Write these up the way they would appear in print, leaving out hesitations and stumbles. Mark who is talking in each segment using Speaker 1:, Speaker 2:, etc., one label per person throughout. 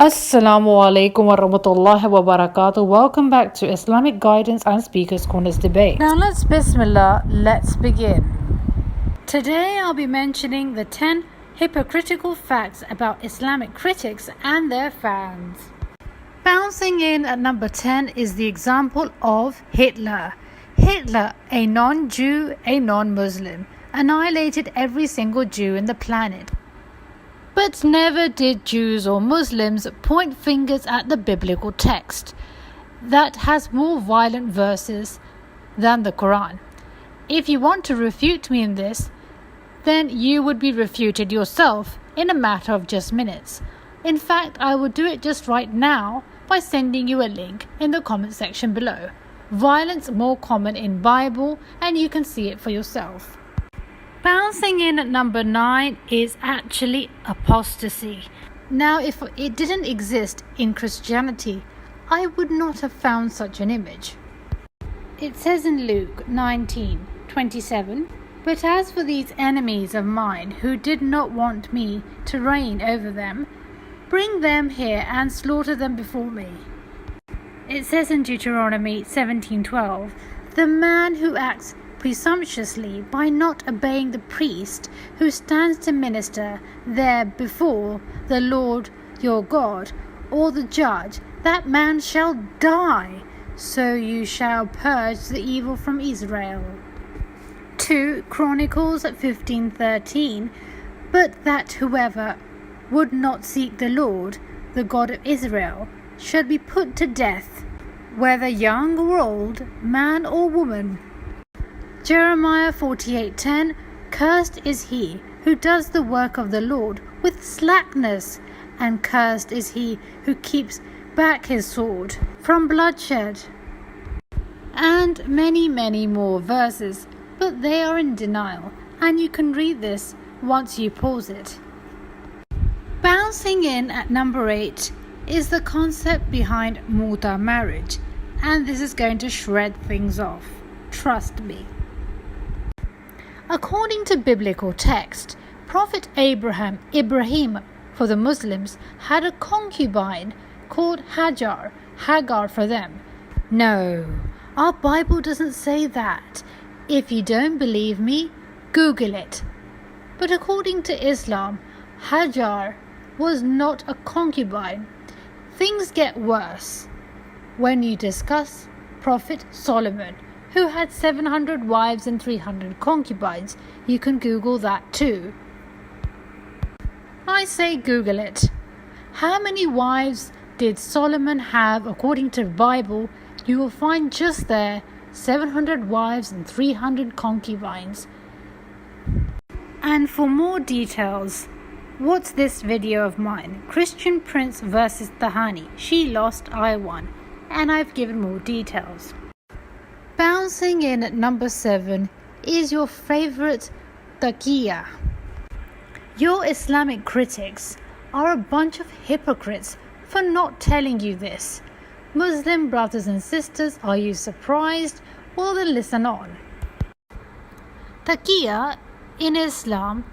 Speaker 1: Assalamu alaikum wa rahmatullahi wa barakatuh. Welcome back to Islamic Guidance and Speakers Corners Debate. Now let's begin. Today I'll be mentioning the 10 hypocritical facts about Islamic critics and their fans. Bouncing in at number 10 is the example of Hitler. Hitler, a non-Jew, a non-Muslim, annihilated every single Jew in the planet. But never did Jews or Muslims point fingers at the biblical text that has more violent verses than the Quran. If you want to refute me in this, then you would be refuted yourself in a matter of just minutes. In fact, I will do it just right now by sending you a link in the comment section below. Violence more common in Bible, and you can see it for yourself. Bouncing in at number 9 is actually apostasy. Now, if it didn't exist in Christianity, I would not have found such an image. It says in Luke 19:27, "But as for these enemies of mine who did not want me to reign over them, bring them here and slaughter them before me." It says in Deuteronomy 17:12, "The man who acts presumptuously by not obeying the priest who stands to minister there before the Lord your God, or the judge, that man shall die. So you shall purge the evil from Israel." 2 Chronicles 15:13, "But that whoever would not seek the Lord, the God of Israel, should be put to death, whether young or old, man or woman." Jeremiah 48:10, "Cursed is he who does the work of the Lord with slackness, and cursed is he who keeps back his sword from bloodshed." And many more verses, but they are in denial, and you can read this once you pause it. Bouncing in at number 8 is the concept behind muta marriage, and this is going to shred things off. Trust me. According to biblical text, Prophet Ibrahim for the Muslims, had a concubine called Hagar for them. No, our Bible doesn't say that. If you don't believe me, Google it. But according to Islam, Hagar was not a concubine. Things get worse when you discuss Prophet Solomon, who had 700 wives and 300 concubines. You can Google that too. I say Google it. How many wives did Solomon have according to the Bible? You will find just there 700 wives and 300 concubines. And for more details, what's this video of mine? Christian Prince versus Tahani. She lost, I won. And I've given more details. Bouncing in at number 7 is your favorite taqiyya. Your Islamic critics are a bunch of hypocrites for not telling you this. Muslim brothers and sisters, are you surprised? Well, then listen on. Taqiyya in Islam,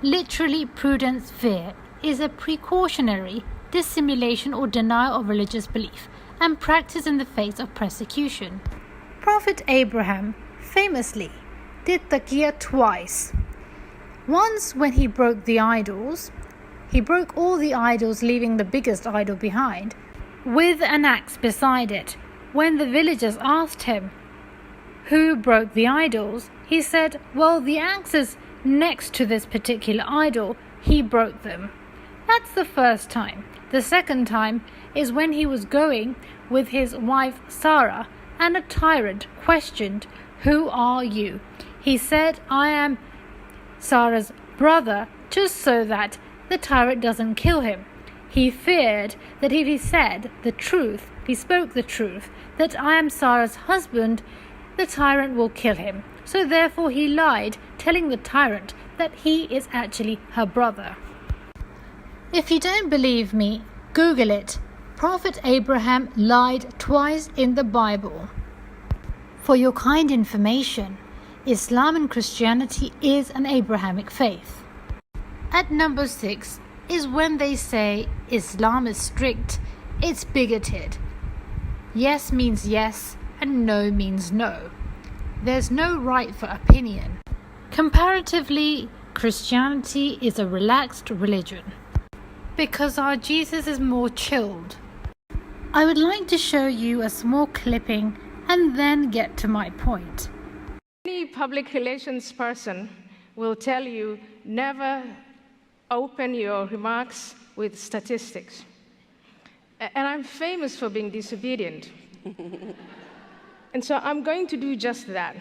Speaker 1: literally prudence, fear, is a precautionary dissimulation or denial of religious belief and practice in the face of persecution. Prophet Abraham famously did taqiyya twice. Once when he broke the idols. He broke all the idols, leaving the biggest idol behind, with an axe beside it. When the villagers asked him who broke the idols, he said, well, the axe is next to this particular idol. He broke them. That's the first time. The second time is when he was going with his wife Sarah, and a tyrant questioned, "Who are you?" He said, "I am Sarah's brother," just so that the tyrant doesn't kill him. He feared that if he said the truth, if he spoke the truth, that I am Sarah's husband, the tyrant will kill him. So therefore he lied, telling the tyrant that he is actually her brother. If you don't believe me, Google it. Prophet Abraham lied twice in the Bible. For your kind information, Islam and Christianity is an Abrahamic faith. At number 6 is when they say Islam is strict, it's bigoted. Yes means yes and no means no. There's no right for opinion. Comparatively, Christianity is a relaxed religion because our Jesus is more chilled. I would like to show you a small clipping and then get to my point.
Speaker 2: Any public relations person will tell you never open your remarks with statistics. And I'm famous for being disobedient. And so I'm going to do just that.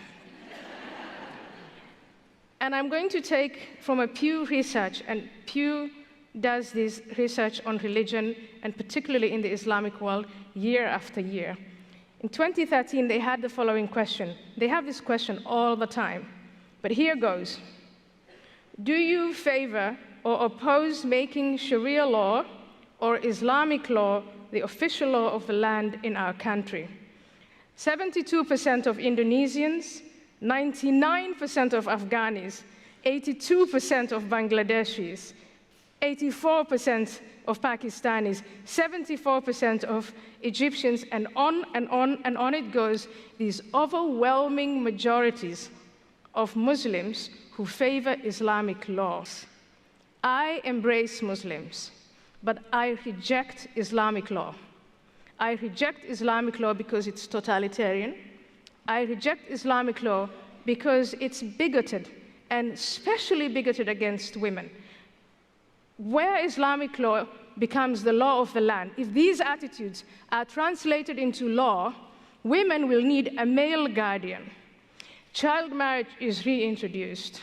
Speaker 2: And I'm going to take from a Pew Research, and Pew does this research on religion, and particularly in the Islamic world, year after year. In 2013, they had the following question. They have this question all the time, but here goes. Do you favor or oppose making Sharia law or Islamic law the official law of the land in our country? 72% of Indonesians, 99% of Afghanis, 82% of Bangladeshis, 84% of Pakistanis, 74% of Egyptians, and on and on and on it goes, these overwhelming majorities of Muslims who favor Islamic laws. I embrace Muslims, but I reject Islamic law. I reject Islamic law because it's totalitarian. I reject Islamic law because it's bigoted, and especially bigoted against women. Where Islamic law becomes the law of the land, if these attitudes are translated into law, women will need a male guardian. Child marriage is reintroduced.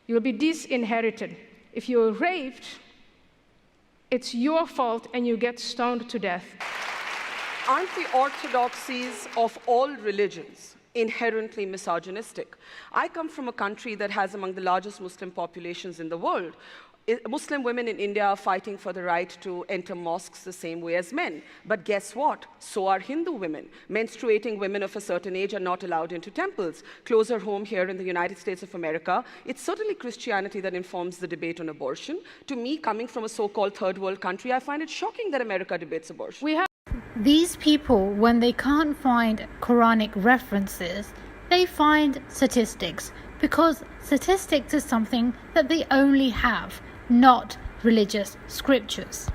Speaker 2: You'll be disinherited. If you're raped, it's your fault and you get stoned to death.
Speaker 3: Aren't the orthodoxies of all religions inherently misogynistic? I come from a country that has among the largest Muslim populations in the world. Muslim women in India are fighting for the right to enter mosques the same way as men. But guess what? So are Hindu women. Menstruating women of a certain age are not allowed into temples. Closer home here in the United States of America, it's certainly Christianity that informs the debate on abortion. To me, coming from a so-called third world country, I find it shocking that America debates abortion.
Speaker 1: These people, when they can't find Quranic references, they find statistics, because statistics is something that they only have, not religious scriptures.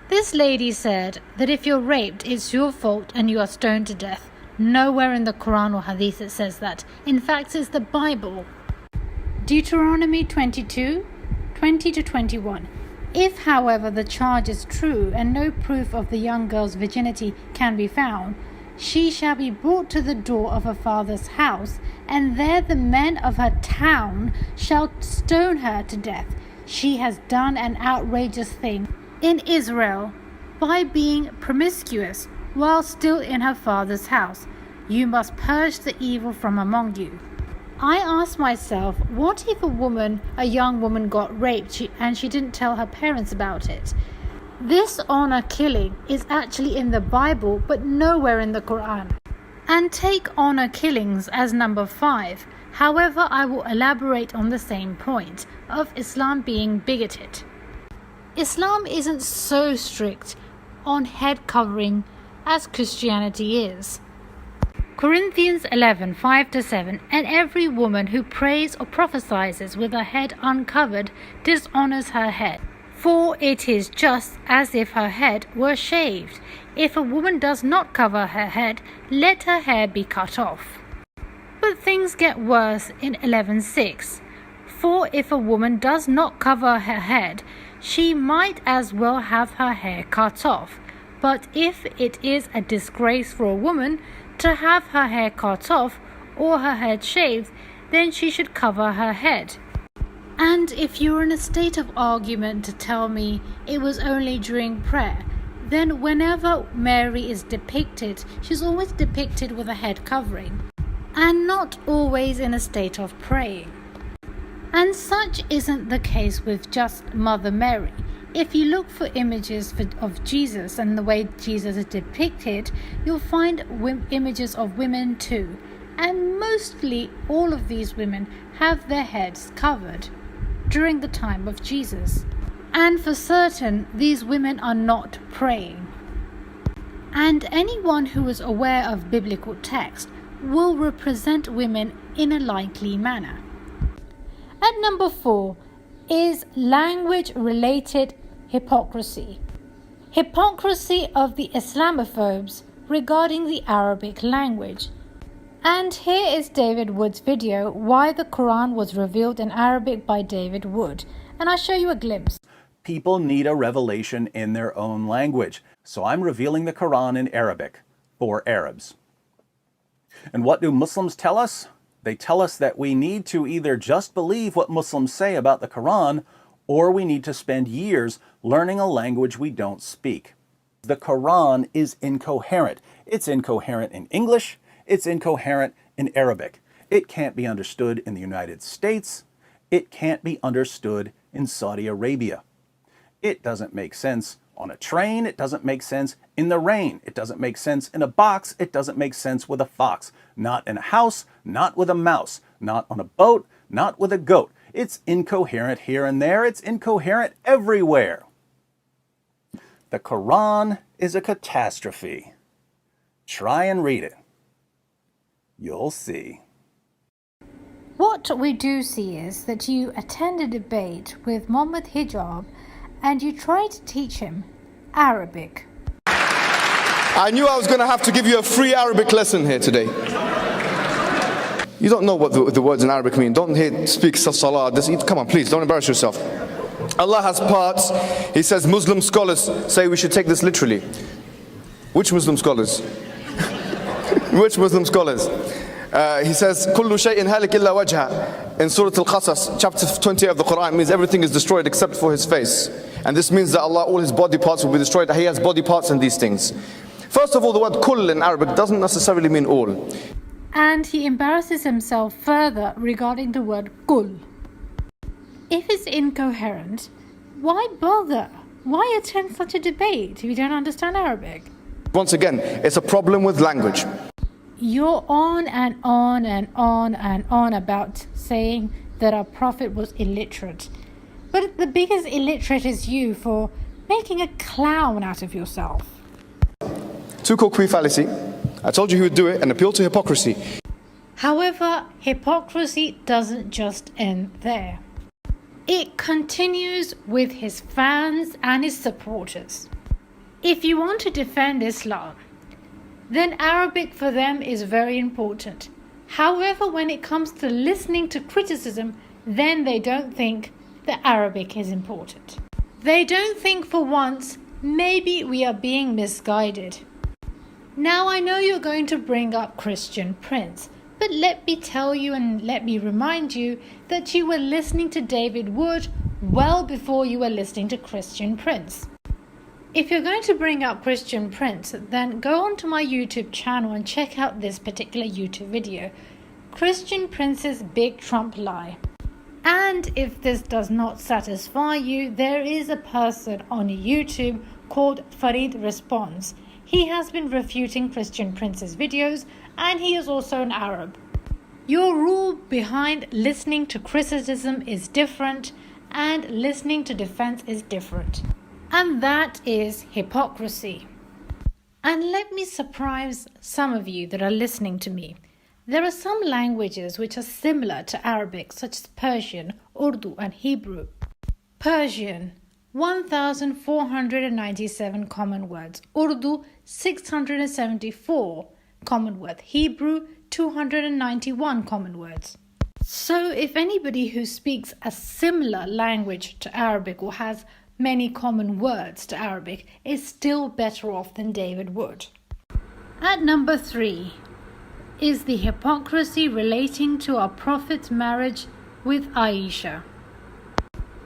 Speaker 1: This lady said that if you're raped, it's your fault and you are stoned to death. Nowhere in the Quran or Hadith it says that. In fact, it's the Bible. Deuteronomy 22, 20-21. If, however, the charge is true and no proof of the young girl's virginity can be found, she shall be brought to the door of her father's house, and there the men of her town shall stone her to death. She has done an outrageous thing in Israel by being promiscuous while still in her father's house. You must purge the evil from among you. I asked myself, what if a young woman got raped and she didn't tell her parents about it? This honor killing is actually in the Bible, but nowhere in the Quran. And take honor killings as number 5. However, I will elaborate on the same point of Islam being bigoted. Islam isn't so strict on head covering as Christianity is. Corinthians 11, 5-7, and every woman who prays or prophesies with her head uncovered dishonors her head. For it is just as if her head were shaved. If a woman does not cover her head, let her hair be cut off. But things get worse in 11:6. For if a woman does not cover her head, she might as well have her hair cut off. But if it is a disgrace for a woman to have her hair cut off or her head shaved, then she should cover her head. And if you're in a state of argument to tell me it was only during prayer, then whenever Mary is depicted, she's always depicted with a head covering, and not always in a state of praying. And such isn't the case with just Mother Mary. If you look for images of Jesus and the way Jesus is depicted, you'll find images of women too. And mostly all of these women have their heads covered during the time of Jesus. And for certain, these women are not praying. And anyone who is aware of biblical text will represent women in a likely manner. At number 4 is language-related hypocrisy. Hypocrisy of the Islamophobes regarding the Arabic language. And here is David Wood's video, Why the Quran was revealed in Arabic by David Wood. And I'll show you a glimpse.
Speaker 4: People need a revelation in their own language. So I'm revealing the Quran in Arabic for Arabs. And what do Muslims tell us? They tell us that we need to either just believe what Muslims say about the Quran, or we need to spend years learning a language we don't speak. The Quran is incoherent. It's incoherent in English. It's incoherent in Arabic. It can't be understood in the United States. It can't be understood in Saudi Arabia. It doesn't make sense on a train. It doesn't make sense in the rain. It doesn't make sense in a box. It doesn't make sense with a fox. Not in a house, not with a mouse, not on a boat, not with a goat. It's incoherent here and there. It's incoherent everywhere. The Quran is a catastrophe. Try and read it. You'll see.
Speaker 1: What we do see is that you attend a debate with Muhammad Hijab and you try to teach him Arabic.
Speaker 5: I knew I was going to have to give you a free Arabic lesson here today. You don't know what the words in Arabic mean. Don't speak salah. Come on, please, don't embarrass yourself. Allah has parts. He says Muslim scholars say we should take this literally. Which Muslim scholars? Which Muslim scholars? He says, كُلُّ شَيْءٍ هَلِكْ إِلَّا وَجْهَهُ. In Surah Al-Qasas, chapter 20 of the Quran, means everything is destroyed except for his face. And this means that Allah, all his body parts will be destroyed. He has body parts in these things. First of all, the word kull in Arabic doesn't necessarily mean all.
Speaker 1: And he embarrasses himself further regarding the word kul. If it's incoherent, why bother? Why attend such a debate if you don't understand Arabic?
Speaker 5: Once again, it's a problem with language.
Speaker 1: You're on and on and on and on about saying that our prophet was illiterate. But the biggest illiterate is you for making a clown out of yourself.
Speaker 5: Two-coqui fallacy. I told you he would do it and appeal to hypocrisy.
Speaker 1: However, hypocrisy doesn't just end there. It continues with his fans and his supporters. If you want to defend Islam, then Arabic for them is very important. However, when it comes to listening to criticism, then they don't think that Arabic is important. They don't think for once, maybe we are being misguided. Now I know you're going to bring up Christian Prince, but let me tell you and let me remind you that you were listening to David Wood well before you were listening to Christian Prince. If you're going to bring up Christian Prince, then go onto my YouTube channel and check out this particular YouTube video, Christian Prince's Big Trump Lie. And if this does not satisfy you, there is a person on YouTube called Farid Responds. He has been refuting Christian Prince's videos and he is also an Arab. Your rule behind listening to criticism is different and listening to defense is different. And that is hypocrisy. And let me surprise some of you that are listening to me. There are some languages which are similar to Arabic, such as Persian, Urdu, and Hebrew. Persian, 1,497 common words. Urdu, 674 common words. Hebrew, 291 common words. So if anybody who speaks a similar language to Arabic or has many common words to Arabic is still better off than David Wood. At number 3 is the hypocrisy relating to our Prophet's marriage with Aisha.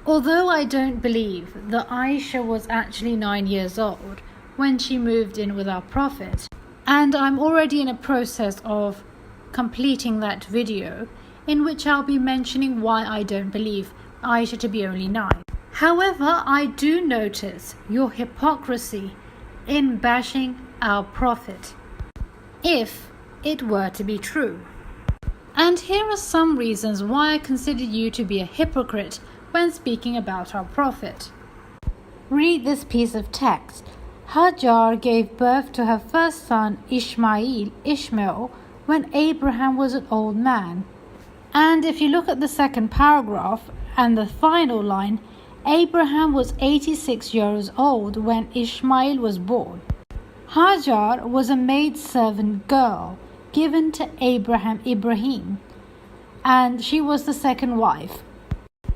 Speaker 1: Although I don't believe that Aisha was actually 9 years old when she moved in with our Prophet, and I'm already in a process of completing that video in which I'll be mentioning why I don't believe Aisha to be only 9. However, I do notice your hypocrisy in bashing our Prophet, if it were to be true. And here are some reasons why I consider you to be a hypocrite when speaking about our Prophet. Read this piece of text. Hajar gave birth to her first son Ishmael, when Abraham was an old man. And if you look at the second paragraph and the final line, Abraham was 86 years old when Ishmael was born. Hajar was a maidservant girl given to Ibrahim, and she was the second wife.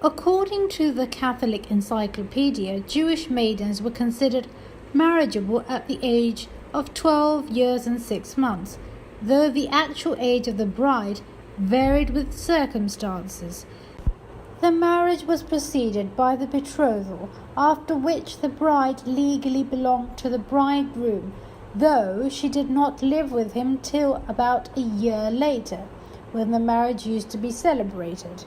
Speaker 1: According to the Catholic Encyclopedia, Jewish maidens were considered marriageable at the age of 12 years and 6 months, though the actual age of the bride varied with circumstances. The marriage was preceded by the betrothal, after which the bride legally belonged to the bridegroom, though she did not live with him till about a year later, when the marriage used to be celebrated.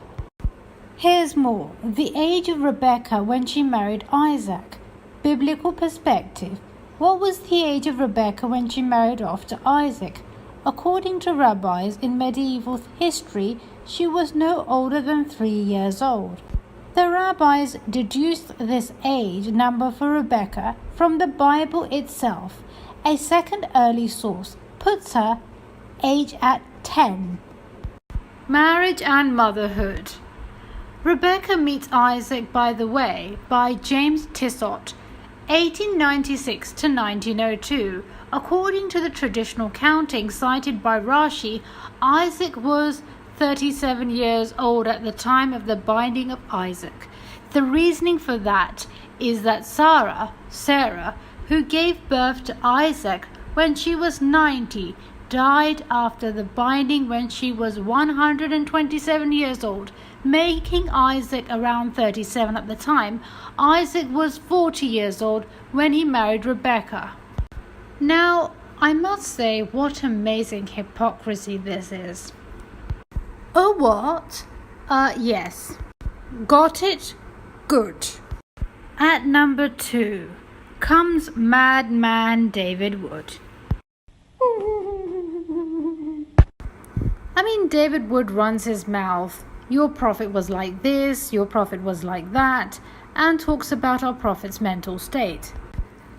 Speaker 1: Here's more. The age of Rebecca when she married Isaac. Biblical perspective. What was the age of Rebecca when she married off to Isaac? According to rabbis in medieval history, she was no older than 3 years old. The rabbis deduced this age number for Rebecca from the Bible itself. A second early source puts her age at 10. Marriage and motherhood. Rebecca meets Isaac, by the way, by James Tissot, 1896 to 1902. According to the traditional counting cited by Rashi, Isaac was 37 years old at the time of the binding of Isaac. The reasoning for that is that Sarah, who gave birth to Isaac when she was 90, died after the binding when she was 127 years old, making Isaac around 37 at the time. Isaac was 40 years old when he married Rebecca. Now, I must say what amazing hypocrisy this is. Oh, what? Yes. Got it? Good. At number 2 comes Madman David Wood. I mean, David Wood runs his mouth. Your prophet was like this, your prophet was like that, and talks about our prophet's mental state.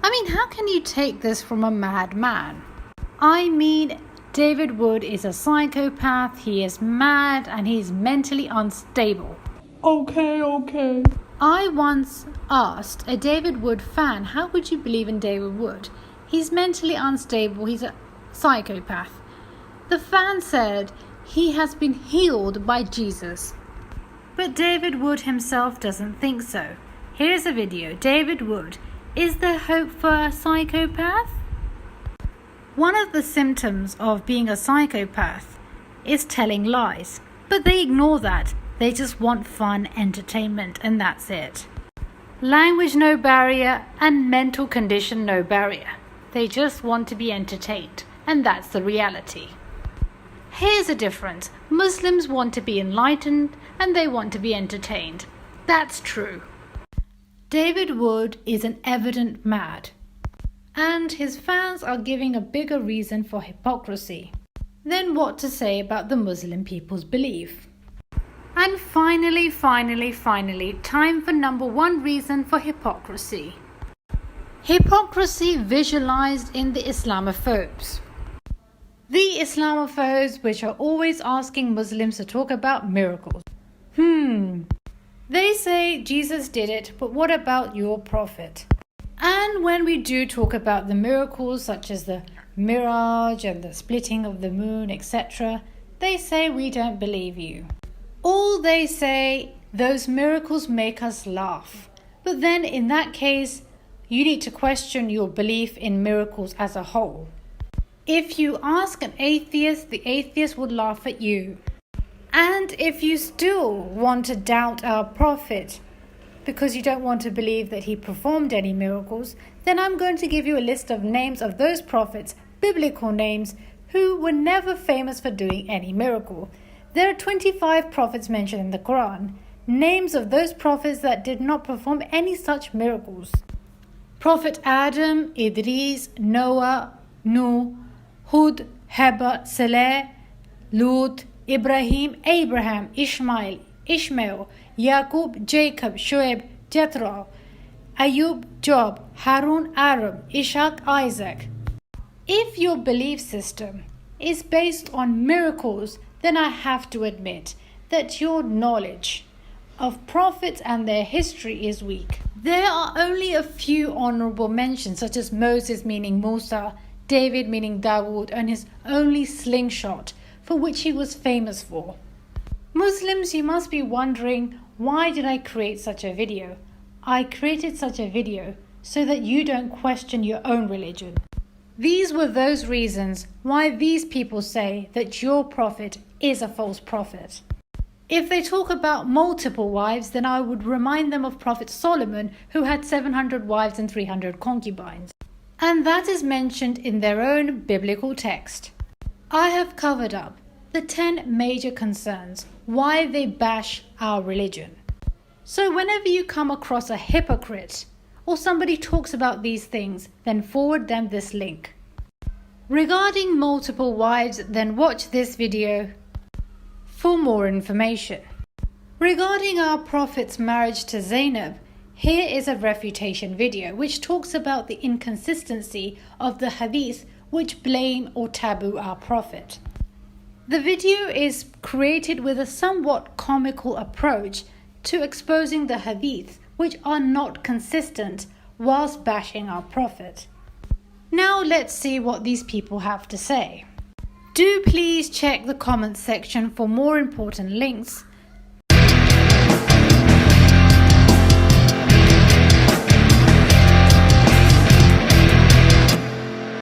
Speaker 1: I mean, how can you take this from a madman? I mean, David Wood is a psychopath, he is mad, and he's mentally unstable. Okay. I once asked a David Wood fan, how would you believe in David Wood? He's mentally unstable, he's a psychopath. The fan said he has been healed by Jesus. But David Wood himself doesn't think so. Here's a video. David Wood, is there hope for a psychopath? One of the symptoms of being a psychopath is telling lies. But they ignore that. They just want fun, entertainment, and that's it. Language no barrier and mental condition no barrier. They just want to be entertained, and that's the reality. Here's a difference. Muslims want to be enlightened and they want to be entertained. That's true. David Wood is an evident mad, and his fans are giving a bigger reason for hypocrisy. Then what to say about the Muslim people's belief? And finally, time for number 1 reason for hypocrisy. Hypocrisy visualized in the Islamophobes. The Islamophobes, which are always asking Muslims to talk about miracles. They say Jesus did it, but what about your prophet? And when we do talk about the miracles, such as the mirage and the splitting of the moon, etc., they say we don't believe you. All they say, those miracles make us laugh. But then in that case, you need to question your belief in miracles as a whole. If you ask an atheist, the atheist would laugh at you. And if you still want to doubt our prophet because you don't want to believe that he performed any miracles, then I'm going to give you a list of names of those prophets, biblical names, who were never famous for doing any miracle. There are 25 prophets mentioned in the Quran, names of those prophets that did not perform any such miracles. Prophet Adam, Idris, Noah, Nuh, Hud, Heba, Saleh, Lut, Ibrahim, Abraham, Ishmael, Yaqub, Jacob, Shoaib, Jethro, Ayub, Job, Harun, Aram, Ishaq, Isaac. If your belief system is based on miracles, then I have to admit that your knowledge of prophets and their history is weak. There are only a few honorable mentions, such as Moses meaning Musa, David meaning Dawood, and his only slingshot, for which he was famous for. Muslims, you must be wondering, why did I create such a video? I created such a video so that you don't question your own religion. These were those reasons why these people say that your prophet is a false prophet. If they talk about multiple wives, then I would remind them of Prophet Solomon, who had 700 wives and 300 concubines. And that is mentioned in their own biblical text. I have covered up the 10 major concerns why they bash our religion. So whenever you come across a hypocrite or somebody talks about these things, then forward them this link. Regarding multiple wives, then watch this video for more information. Regarding our Prophet's marriage to Zainab, here is a refutation video which talks about the inconsistency of the hadith which blame or taboo our Prophet. The video is created with a somewhat comical approach to exposing the hadith which are not consistent whilst bashing our Prophet. Now let's see what these people have to say. Do please check the comments section for more important links